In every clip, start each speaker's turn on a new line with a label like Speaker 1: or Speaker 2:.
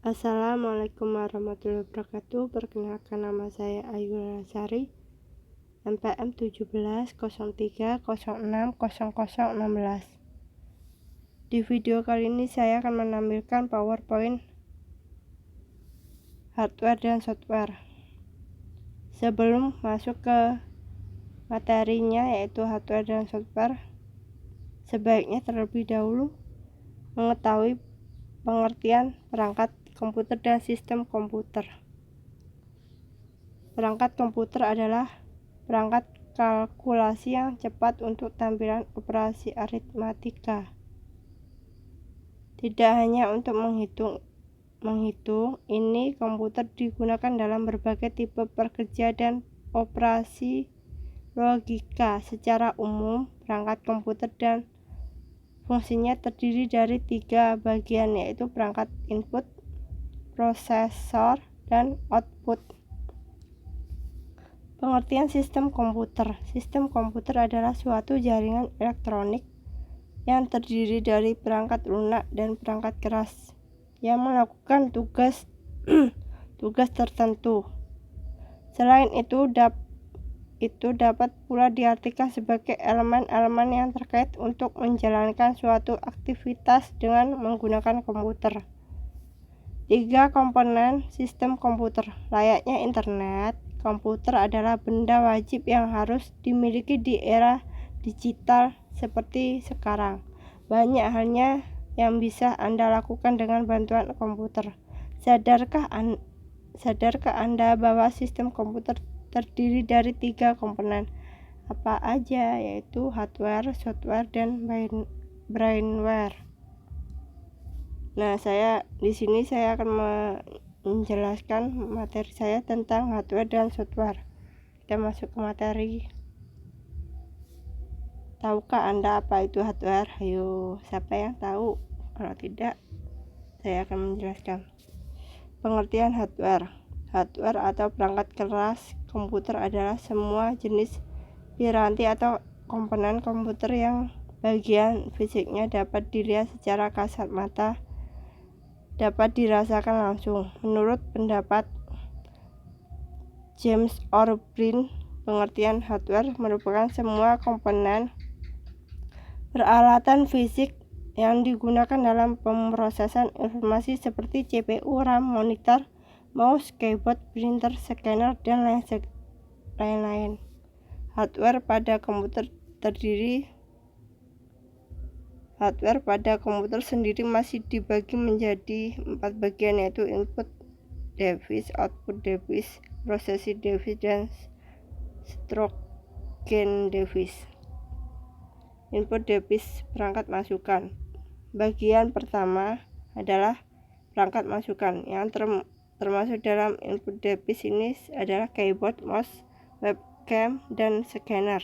Speaker 1: Assalamualaikum warahmatullahi wabarakatuh. Perkenalkan, nama saya Ayu Lasari, NPM 1703060016. Di video kali ini saya akan menampilkan PowerPoint hardware dan software. Sebelum masuk ke materinya, yaitu hardware dan software, sebaiknya terlebih dahulu mengetahui pengertian perangkat komputer dan sistem komputer. Perangkat komputer adalah perangkat kalkulasi yang cepat untuk tampilan operasi aritmatika. Tidak hanya untuk menghitung, ini komputer digunakan dalam berbagai tipe pekerja dan operasi logika. Secara umum, perangkat komputer dan fungsinya terdiri dari 3 bagian, yaitu perangkat input, prosesor, dan output. Pengertian sistem komputer. Sistem komputer adalah suatu jaringan elektronik yang terdiri dari perangkat lunak dan perangkat keras yang melakukan tugas tertentu. Selain itu dapat pula diartikan sebagai elemen-elemen yang terkait untuk menjalankan suatu aktivitas dengan menggunakan komputer. 3 komponen sistem komputer. Layaknya internet, komputer adalah benda wajib yang harus dimiliki di era digital seperti sekarang. Banyak halnya yang bisa Anda lakukan dengan bantuan komputer. Sadarkah Anda bahwa sistem komputer terdiri dari 3 komponen? Apa aja? Yaitu hardware, software, dan brainware. Nah, di sini saya akan menjelaskan materi saya tentang hardware dan software. Kita masuk ke materi. Tahukah Anda apa itu hardware? Ayo, siapa yang tahu? Kalau tidak, saya akan menjelaskan. Pengertian hardware. Hardware atau perangkat keras komputer adalah semua jenis piranti atau komponen komputer yang bagian fisiknya dapat dilihat secara kasat mata, dapat dirasakan langsung. Menurut pendapat James O'Brien, pengertian hardware merupakan semua komponen peralatan fisik yang digunakan dalam pemrosesan informasi seperti CPU, RAM, monitor, mouse, keyboard, printer, scanner, dan lain-lain. Hardware pada komputer sendiri masih dibagi menjadi 4 bagian, yaitu input device, output device, processing device, dan storing device. Input device, perangkat masukan. Bagian pertama adalah perangkat masukan. Yang termasuk dalam input device ini adalah keyboard, mouse, webcam, dan scanner.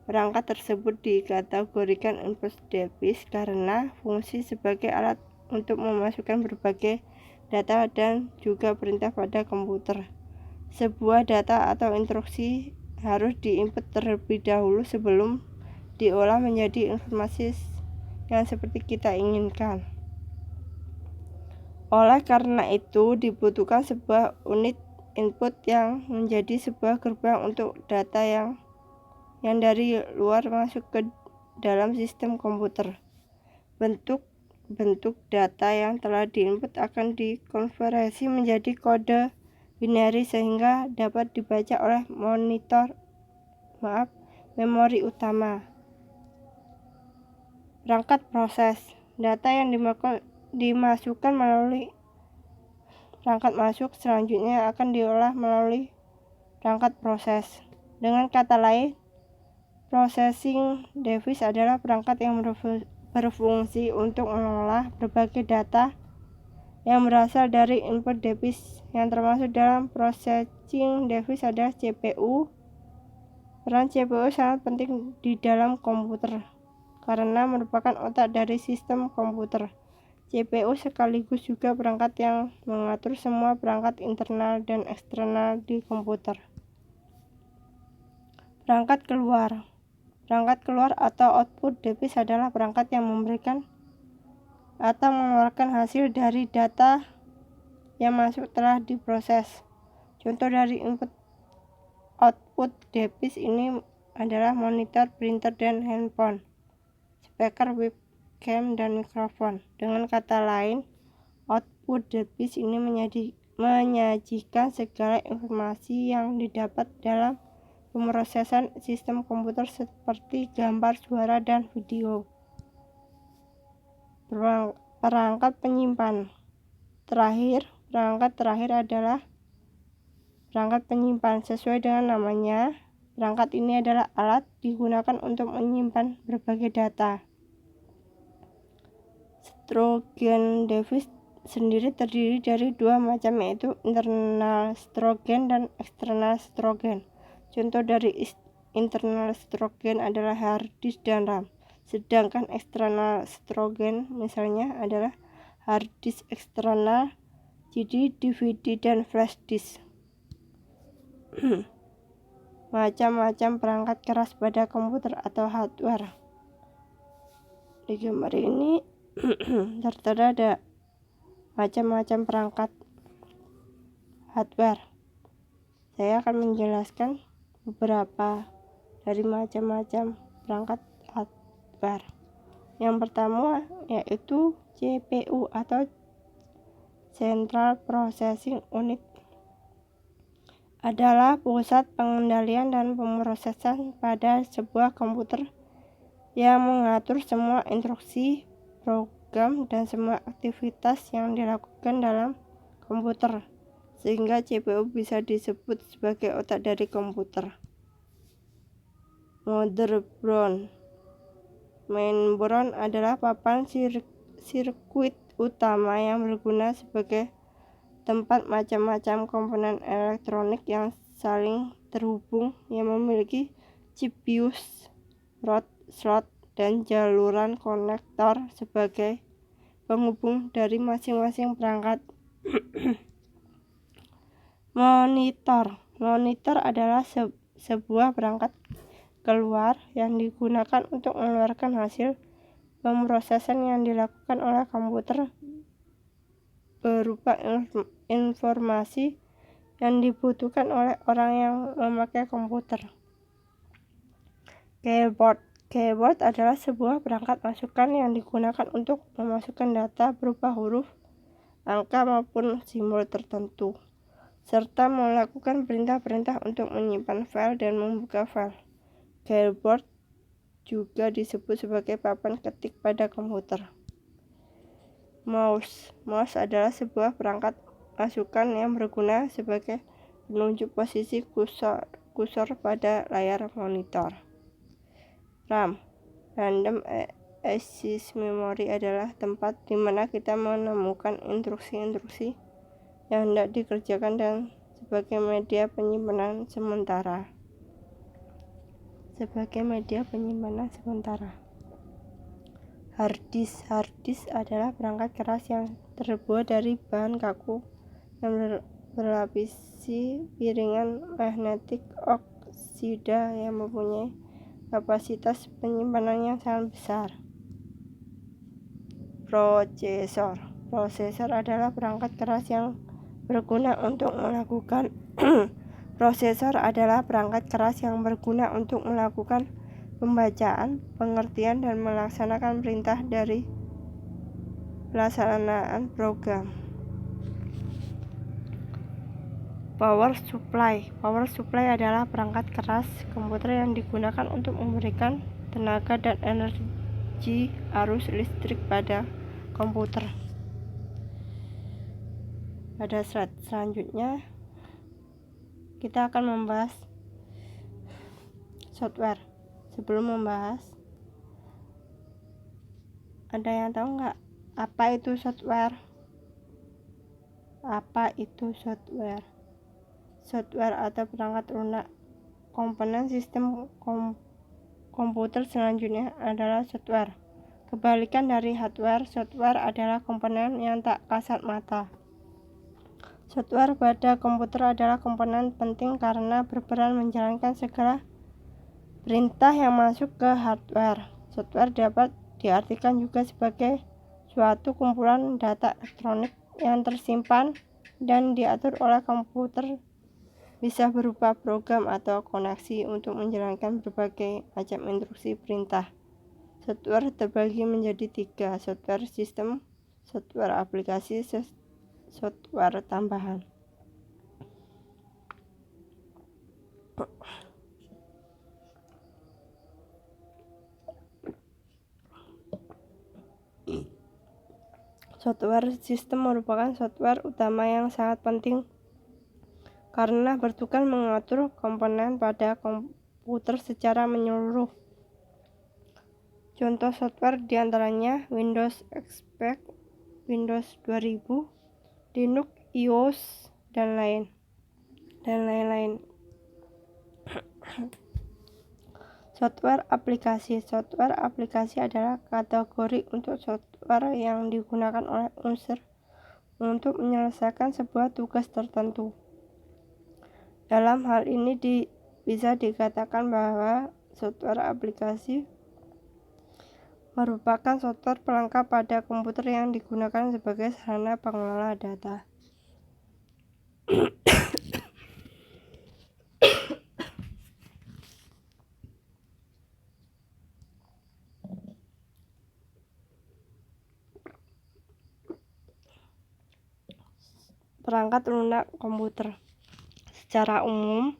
Speaker 1: Perangkat tersebut dikategorikan input device karena fungsi sebagai alat untuk memasukkan berbagai data dan juga perintah pada komputer. Sebuah data atau instruksi harus diinput terlebih dahulu sebelum diolah menjadi informasi yang seperti kita inginkan. Oleh karena itu, dibutuhkan sebuah unit input yang menjadi sebuah gerbang untuk data yang dari luar masuk ke dalam sistem komputer. Bentuk data yang telah diinput akan dikonversi menjadi kode binary sehingga dapat dibaca oleh memori utama. Perangkat proses. Data yang dimasukkan melalui perangkat masuk selanjutnya akan diolah melalui perangkat proses. Dengan kata lain, processing device adalah perangkat yang berfungsi untuk mengolah berbagai data yang berasal dari input device. Yang termasuk dalam processing device adalah CPU. Peran CPU sangat penting di dalam komputer karena merupakan otak dari sistem komputer. CPU sekaligus juga perangkat yang mengatur semua perangkat internal dan eksternal di komputer. Perangkat keluar. Perangkat keluar atau output device adalah perangkat yang memberikan atau mengeluarkan hasil dari data yang masuk telah diproses. Contoh dari input output device ini adalah monitor, printer, dan handphone, speaker, webcam, dan mikrofon. Dengan kata lain, output device ini menyajikan segala informasi yang didapat dalam pemrosesan sistem komputer seperti gambar, suara, dan video. Perangkat penyimpan perangkat terakhir adalah perangkat penyimpan. Sesuai dengan namanya, perangkat ini adalah alat digunakan untuk menyimpan berbagai data. Strogen device sendiri terdiri dari dua macam, yaitu internal strogen dan eksternal strogen. Contoh dari internal strogen adalah hard disk dan RAM. Sedangkan eksternal strogen misalnya adalah hard disk eksternal, CD, DVD, dan flash disk. Macam-macam perangkat keras pada komputer atau hardware. Di gambar ini tertera ada macam-macam perangkat hardware. Saya akan menjelaskan beberapa dari macam-macam perangkat hardware. Yang pertama yaitu CPU atau Central Processing Unit, adalah pusat pengendalian dan pemrosesan pada sebuah komputer yang mengatur semua instruksi, program, dan semua aktivitas yang dilakukan dalam komputer, sehingga CPU bisa disebut sebagai otak dari komputer. Motherboard adalah papan sirkuit utama yang berguna sebagai tempat macam-macam komponen elektronik yang saling terhubung, yang memiliki chip BIOS, slot, dan jaluran konektor sebagai penghubung dari masing-masing perangkat. Monitor adalah sebuah perangkat keluar yang digunakan untuk mengeluarkan hasil pemrosesan yang dilakukan oleh komputer berupa informasi yang dibutuhkan oleh orang yang memakai komputer. Keyboard adalah sebuah perangkat masukan yang digunakan untuk memasukkan data berupa huruf, angka, maupun simbol tertentu, serta melakukan perintah-perintah untuk menyimpan file dan membuka file. Keyboard juga disebut sebagai papan ketik pada komputer. Mouse adalah sebuah perangkat masukan yang berguna sebagai penunjuk posisi kursor pada layar monitor. RAM, Random Access Memory, adalah tempat di mana kita menemukan instruksi-instruksi yang hendak dikerjakan dan sebagai media penyimpanan sementara. Hard disk adalah perangkat keras yang terbuat dari bahan kaku yang berlapisi piringan magnetik oksida yang mempunyai kapasitas penyimpanan yang sangat besar. Prosesor adalah perangkat keras yang berguna untuk melakukan pembacaan, pengertian, dan melaksanakan perintah dari pelaksanaan program. Power supply adalah perangkat keras komputer yang digunakan untuk memberikan tenaga dan energi arus listrik pada komputer. Pada slide selanjutnya kita akan membahas software. Sebelum membahas, ada yang tahu nggak apa itu software? Software atau perangkat lunak komponen sistem komputer selanjutnya adalah software. Kebalikan dari hardware, software adalah komponen yang tak kasat mata. Software pada komputer adalah komponen penting karena berperan menjalankan segala perintah yang masuk ke hardware. Software dapat diartikan juga sebagai suatu kumpulan data elektronik yang tersimpan dan diatur oleh komputer, bisa berupa program atau koneksi untuk menjalankan berbagai macam instruksi perintah. Software terbagi menjadi 3, software sistem, software aplikasi, software tambahan. Software sistem merupakan software utama yang sangat penting karena bertugas mengatur komponen pada komputer secara menyeluruh. Contoh software diantaranya Windows XP, Windows 2000, Linux, iOS, dan lain-lain. Software aplikasi. Software aplikasi adalah kategori untuk software yang digunakan oleh user untuk menyelesaikan sebuah tugas tertentu. Dalam hal ini bisa dikatakan bahwa software aplikasi merupakan software pelengkap pada komputer yang digunakan sebagai sarana pengelola data. Perangkat lunak komputer. Secara umum,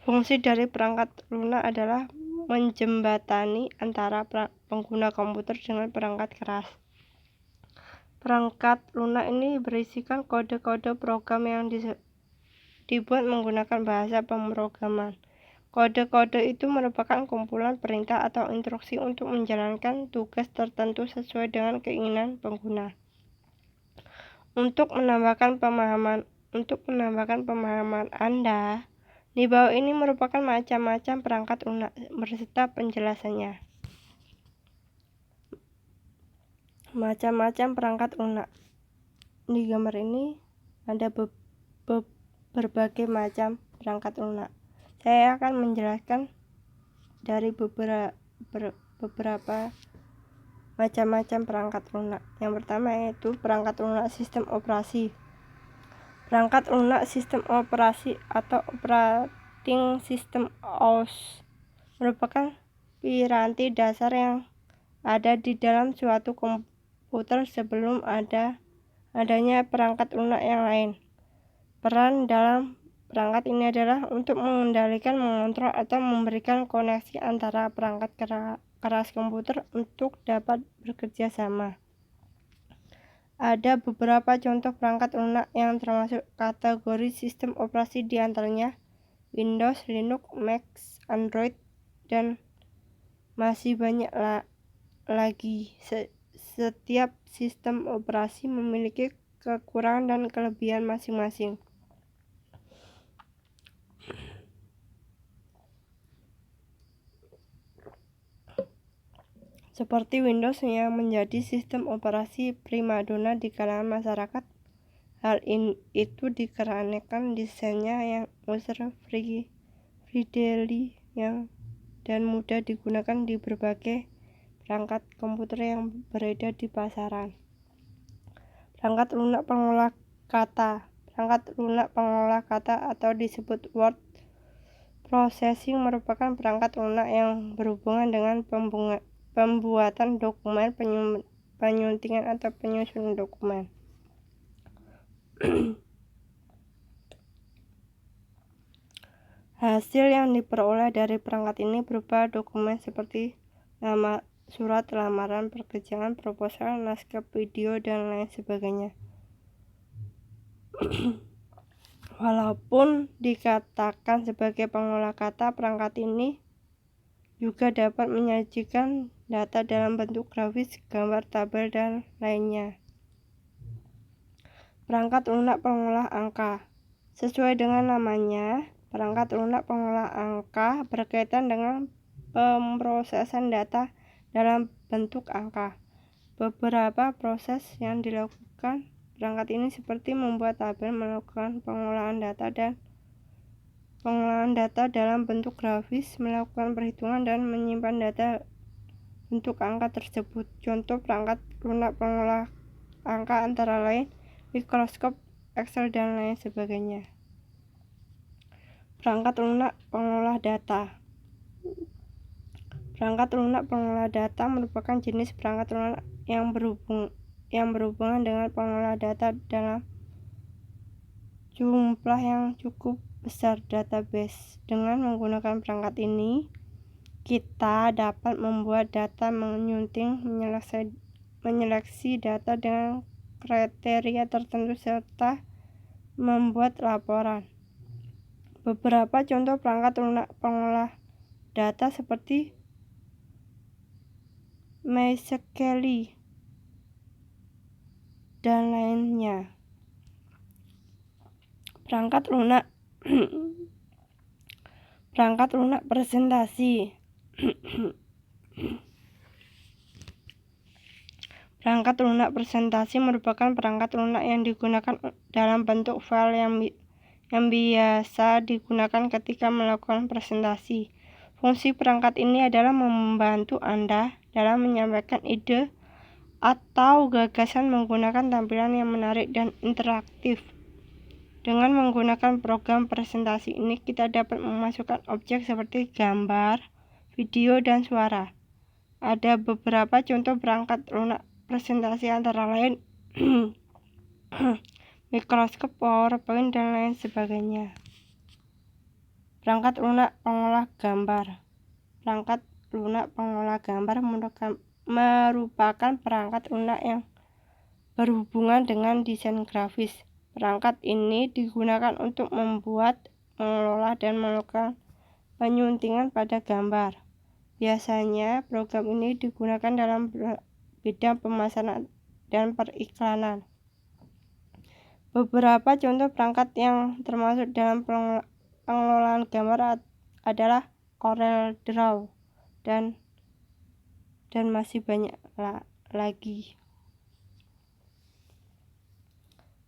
Speaker 1: fungsi dari perangkat lunak adalah menjembatani antara pengguna komputer dengan perangkat keras. Perangkat lunak ini berisikan kode-kode program yang dibuat menggunakan bahasa pemrograman. Kode-kode itu merupakan kumpulan perintah atau instruksi untuk menjalankan tugas tertentu sesuai dengan keinginan pengguna. Untuk menambahkan pemahaman Anda, di bawah ini merupakan macam-macam perangkat lunak beserta penjelasannya. Macam-macam perangkat lunak. Di gambar ini ada berbagai macam perangkat lunak. Saya akan menjelaskan dari beberapa macam-macam perangkat lunak. Yang pertama yaitu perangkat lunak sistem operasi. Perangkat lunak sistem operasi atau operating system OS merupakan piranti dasar yang ada di dalam suatu komputer sebelum adanya perangkat lunak yang lain. Peran dalam perangkat ini adalah untuk mengendalikan, mengontrol, atau memberikan koneksi antara perangkat keras komputer untuk dapat bekerja sama. Ada beberapa contoh perangkat lunak yang termasuk kategori sistem operasi, diantaranya Windows, Linux, Mac, Android, dan masih banyak lagi. Setiap sistem operasi memiliki kekurangan dan kelebihan masing-masing. Seperti Windows yang menjadi sistem operasi primadona di kalangan masyarakat. Hal itu dikarenakan desainnya yang user-friendly dan mudah digunakan di berbagai perangkat komputer yang beredar di pasaran. Perangkat lunak pengolah kata. Perangkat lunak pengolah kata atau disebut word processing merupakan perangkat lunak yang berhubungan dengan pembuatan dokumen, penyuntingan atau penyusunan dokumen. Hasil yang diperoleh dari perangkat ini berupa dokumen seperti surat lamaran, pekerjaan, proposal, naskah video, dan lain sebagainya. Walaupun dikatakan sebagai pengolah kata, perangkat ini juga dapat menyajikan data dalam bentuk grafis, gambar, tabel, dan lainnya. Perangkat lunak pengolah angka. Sesuai dengan namanya, perangkat lunak pengolah angka berkaitan dengan pemrosesan data dalam bentuk angka. Beberapa proses yang dilakukan perangkat ini seperti membuat tabel, melakukan pengolahan data dalam bentuk grafis, melakukan perhitungan, dan menyimpan data bentuk angka tersebut. Contoh perangkat lunak pengolah angka antara lain mikroskop, Excel, dan lain sebagainya. Perangkat lunak pengolah data. Perangkat lunak pengolah data merupakan jenis perangkat lunak yang berhubungan dengan pengolah data dalam jumlah yang cukup besar database. Dengan menggunakan perangkat ini, kita dapat membuat data, menyunting, menyeleksi data dengan kriteria tertentu, serta membuat laporan. Beberapa contoh perangkat lunak pengolah data seperti MySQL dan lainnya. Perangkat lunak presentasi. Perangkat lunak presentasi merupakan perangkat lunak yang digunakan dalam bentuk file yang biasa digunakan ketika melakukan presentasi. Fungsi perangkat ini adalah membantu Anda dalam menyampaikan ide atau gagasan menggunakan tampilan yang menarik dan interaktif. Dengan menggunakan program presentasi ini, kita dapat memasukkan objek seperti gambar, video, dan suara. Ada beberapa contoh perangkat lunak presentasi antara lain Microsoft, PowerPoint, dan lain sebagainya. Perangkat lunak pengolah gambar. Perangkat lunak pengolah gambar merupakan perangkat lunak yang berhubungan dengan desain grafis. Perangkat ini digunakan untuk membuat, mengelola, dan melakukan penyuntingan pada gambar. Biasanya, program ini digunakan dalam bidang pemasaran dan periklanan. Beberapa contoh perangkat yang termasuk dalam pengelolaan gambar adalah CorelDRAW dan masih banyak lagi.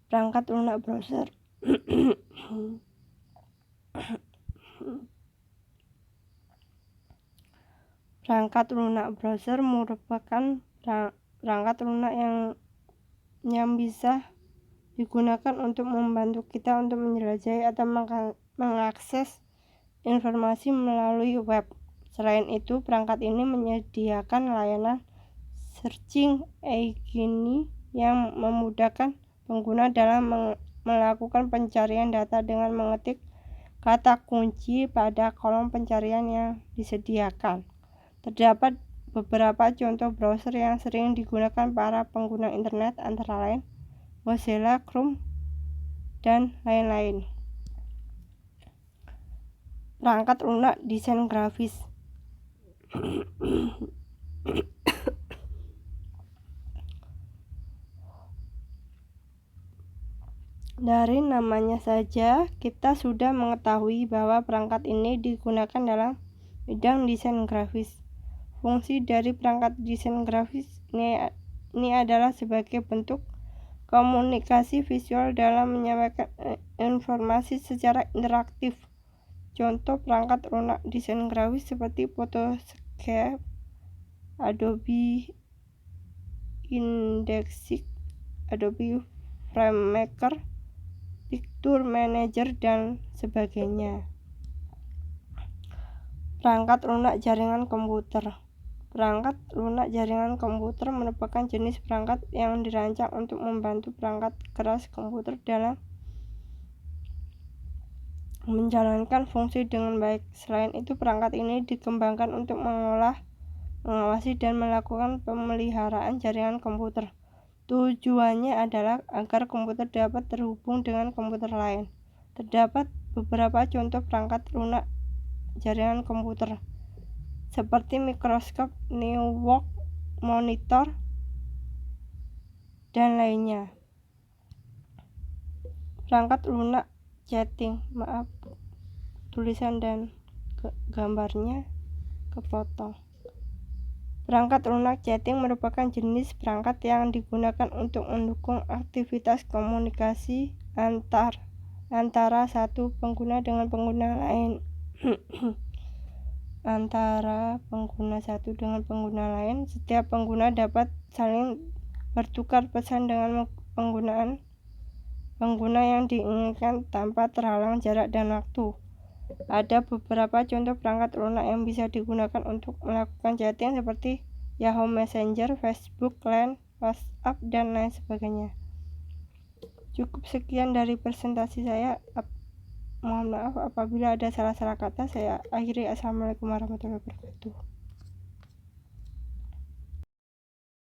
Speaker 1: Perangkat lunak browser. Perangkat lunak browser merupakan perangkat lunak yang bisa digunakan untuk membantu kita untuk menjelajahi atau mengakses informasi melalui web. Selain itu, perangkat ini menyediakan layanan searching engine yang memudahkan pengguna dalam melakukan pencarian data dengan mengetik kata kunci pada kolom pencarian yang disediakan. Terdapat beberapa contoh browser yang sering digunakan para pengguna internet, antara lain Mozilla, Chrome, dan lain-lain. Perangkat lunak desain grafis. Dari namanya saja, kita sudah mengetahui bahwa perangkat ini digunakan dalam bidang desain grafis. Fungsi dari perangkat desain grafis ini adalah sebagai bentuk komunikasi visual dalam menyampaikan informasi secara interaktif. Contoh perangkat lunak desain grafis seperti Photoshop, Adobe Index, Adobe FrameMaker, Picture Manager, dan sebagainya. Perangkat lunak jaringan komputer. Perangkat lunak jaringan komputer merupakan jenis perangkat yang dirancang untuk membantu perangkat keras komputer dalam menjalankan fungsi dengan baik. Selain itu, perangkat ini dikembangkan untuk mengawasi dan melakukan pemeliharaan jaringan komputer. Tujuannya adalah agar komputer dapat terhubung dengan komputer lain. Terdapat beberapa contoh perangkat lunak jaringan komputer seperti Microsoft Network Monitor dan lainnya. Perangkat lunak chatting, tulisan dan gambarnya kepotong. Perangkat lunak chatting merupakan jenis perangkat yang digunakan untuk mendukung aktivitas komunikasi antara satu pengguna dengan pengguna lain. Setiap pengguna dapat saling bertukar pesan dengan penggunaan pengguna yang diinginkan tanpa terhalang jarak dan waktu. Ada beberapa contoh perangkat lunak yang bisa digunakan untuk melakukan chatting seperti Yahoo Messenger, Facebook, Line, WhatsApp, dan lain sebagainya. Cukup sekian dari presentasi saya. Mohon maaf apabila ada salah-salah kata. Saya akhiri. Assalamualaikum warahmatullahi wabarakatuh.